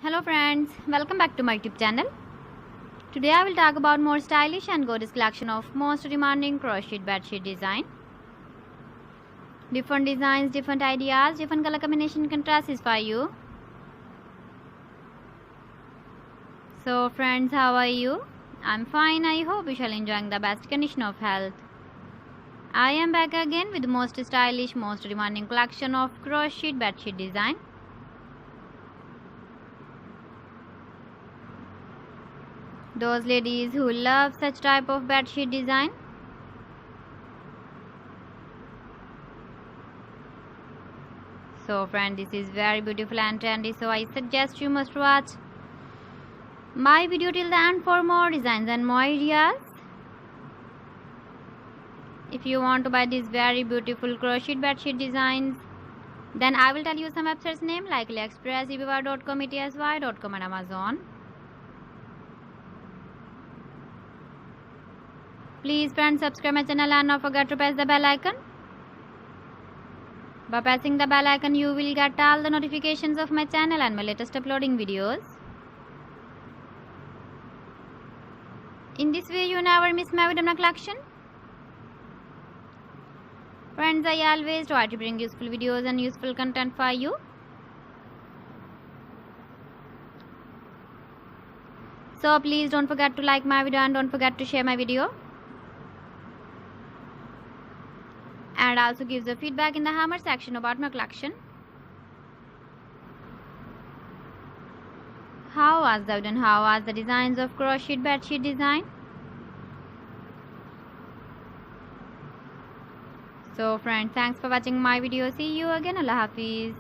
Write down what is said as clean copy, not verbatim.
Hello friends, welcome back to my YouTube channel. Today I will talk about more stylish and gorgeous collection of most demanding crocheted bedsheet design. Different designs, different ideas, different color combination contrasts for you. So friends, how are you? I'm fine. I hope you shall enjoying the best condition of health. I am back again with the most stylish, most demanding collection of crocheted bedsheet design. Those ladies who love such type of bedsheet design. So friend, this is very beautiful and trendy, so I suggest you must watch my video till the end for more designs and more ideas. If you want to buy these very beautiful crochet bedsheet designs, then I will tell you some websites name like AliExpress, eBay.com, ETSY.com and Amazon. Please friends, subscribe my channel and don't forget to press the bell icon. By pressing the bell icon, you will get all the notifications of my channel and my latest uploading videos. In this way, you never miss my video collection. Friends, I always try to bring useful videos and useful content for you. So please don't forget to like my video and don't forget to share my video. And also give the feedback in the hammer section about my collection. How was the video and how was the designs of crocheted bedsheet design? So friends, thanks for watching my video. See you again. Allah Hafiz.